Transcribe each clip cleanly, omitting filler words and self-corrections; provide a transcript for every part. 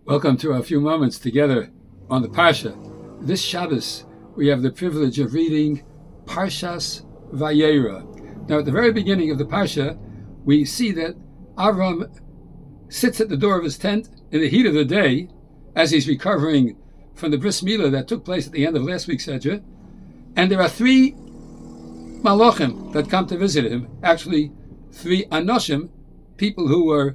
Welcome to a few moments together on the Parsha. This Shabbos, we have the privilege of reading Parshas Vayeira. Now, at the very beginning of the Parsha, we see that Avram sits at the door of his tent in the heat of the day as he's recovering from the bris milah that took place at the end of last week's Sedra. And there are three malachim that come to visit him. Actually, three anoshim, people who were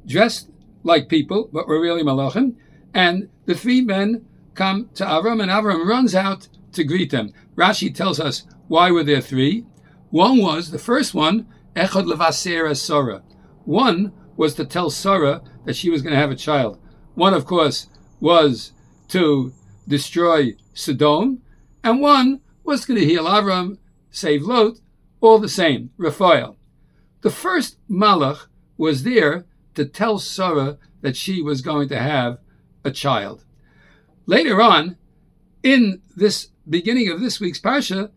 dressed like people, but were really malachim. And the three men come to Avram, and Avram runs out to greet them. Rashi tells us why were there three. The first one, echad levaser Sarah. One was to tell Sarah that she was going to have a child. One, of course, was to destroy Sodom, and one was going to heal Avram, save Lot, all the same, Raphael. The first malach was there to tell Sarah that she was going to have a child. Later on, in this beginning of this week's Parsha,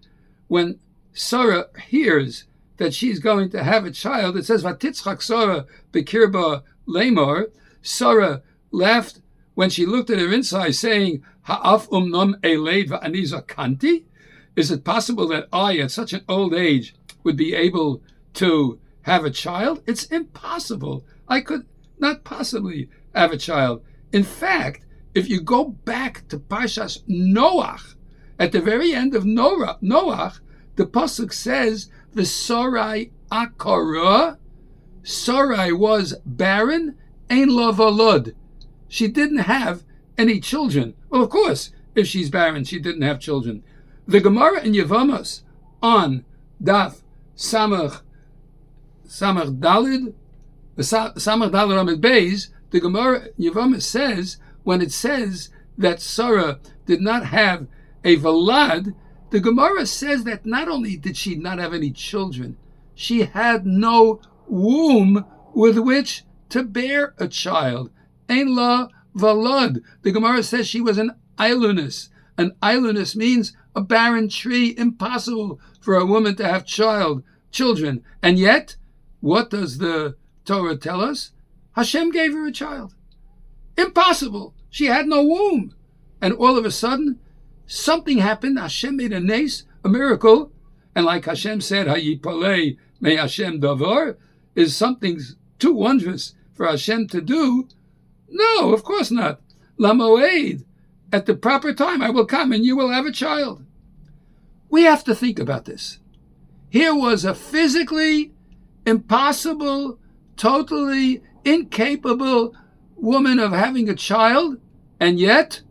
when Sarah hears that she's going to have a child, it says, Vatitzchak Sarah bekirba lemor. Sarah laughed when she looked at her inside, saying, Ha'af umnom eleid va'ani zakanti? Is it possible that I, at such an old age, would be able to have a child? It's impossible. I could not possibly have a child. In fact, if you go back to Parshas Noach, at the very end of Noach, the pasuk says, "V'Sarai akara." Sarai was barren, ein lo volod. She didn't have any children. Well, of course, if she's barren, she didn't have children. The Gemara in Yevamos on Daf Samach Dalid, Samach Dalid Amid Beis, the Gemara Yevamos says, when it says that Sarah did not have a Valad, the Gemara says that not only did she not have any children, she had no womb with which to bear a child. Ein la valad. The Gemara says she was an ilunus. An ilunus means a barren tree, impossible for a woman to have children. And yet, what does the Torah tell us? Hashem gave her a child. Impossible. She had no womb. And all of a sudden, something happened. Hashem made a nes, a miracle. And like Hashem said, Hayipolei me Hashem davar, is something too wondrous for Hashem to do? No, of course not. Lamoed, at the proper time I will come and you will have a child. We have to think about this. Here was a physically impossible, totally incapable woman of having a child, and yet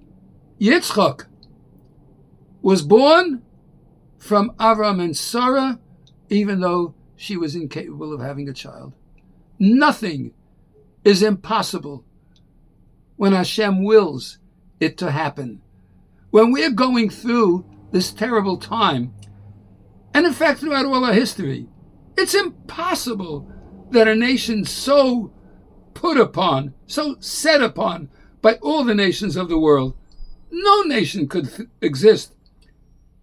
Yitzchak was born from Avram and Sarah, even though she was incapable of having a child. Nothing is impossible when Hashem wills it to happen. When we're going through this terrible time, and in fact throughout all our history, it's impossible that a nation so put upon, so set upon by all the nations of the world, no nation could exist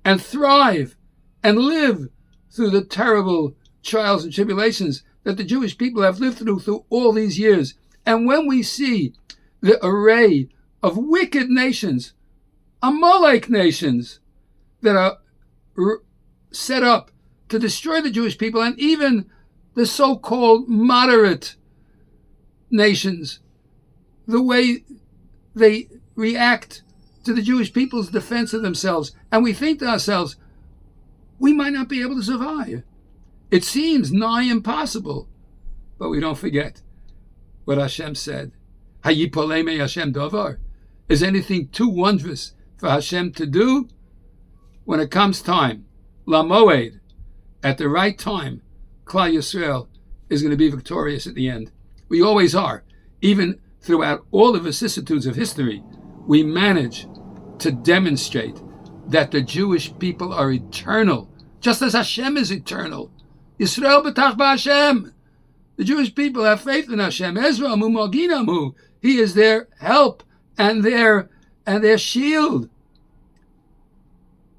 and thrive and live through the terrible trials and tribulations that the Jewish people have lived through all these years. And when we see the array of wicked nations, Amalek nations, that are set up to destroy the Jewish people, and even the so-called moderate nations, the way they react to the Jewish people's defense of themselves, and we think to ourselves, we might not be able to survive. It seems nigh impossible, but we don't forget what Hashem said. Hayipolei me Hashem davar. Is anything too wondrous for Hashem to do? When it comes time, Lamoed, at the right time, Klal Yisrael is going to be victorious at the end. We always are. Even throughout all the vicissitudes of history, we manage to demonstrate that the Jewish people are eternal, just as Hashem is eternal. Yisrael b'tach b'Hashem. The Jewish people have faith in Hashem. Ezra mu maginamu. He is their help and their shield.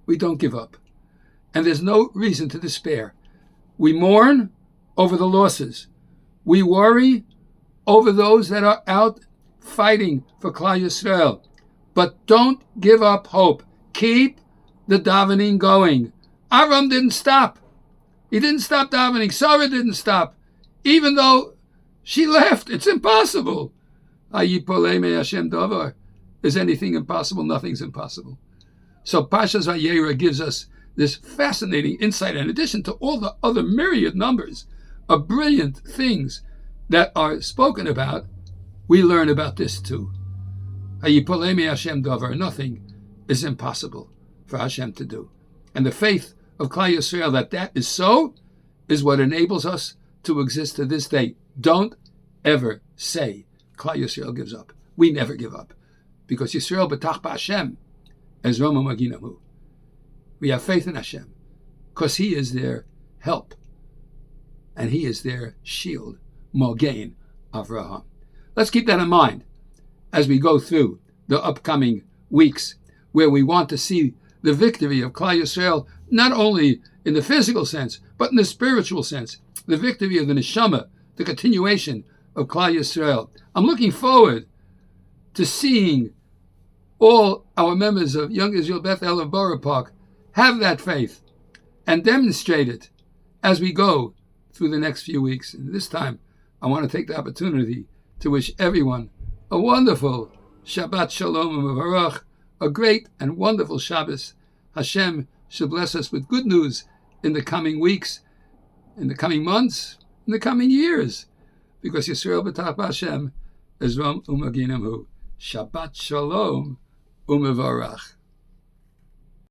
We don't give up. And there's no reason to despair. We mourn over the losses. We worry over those that are out fighting for Klal Yisrael. But don't give up hope. Keep the davening going. Avram didn't stop. He didn't stop davening. Sarah didn't stop. Even though she left. It's impossible. Is anything impossible? Nothing's impossible. So Parshas Vayeira gives us this fascinating insight, in addition to all the other myriad numbers of brilliant things that are spoken about. We learn about this too. Nothing is impossible for Hashem to do. And the faith of Klal Yisrael that is so is what enables us to exist to this day. Don't ever say Klal Yisrael gives up. We never give up. Because Yisrael betach b'Hashem as Roma Maginamu. We have faith in Hashem because He is their help and He is their shield, Mogain Avraham. Let's keep that in mind as we go through the upcoming weeks, where we want to see the victory of Klal Yisrael, not only in the physical sense, but in the spiritual sense, the victory of the neshama, the continuation of Klal Yisrael. I'm looking forward to seeing all our members of Young Israel Beth El of Borough Park have that faith and demonstrate it as we go through the next few weeks. And this time, I want to take the opportunity to wish everyone a wonderful Shabbat Shalom and Mevarach, a great and wonderful Shabbos. Hashem should bless us with good news in the coming weeks, in the coming months, in the coming years, because Yisrael b'tach b'Hashem is Rom Umaginamu. Shabbat Shalom u'Mevarach.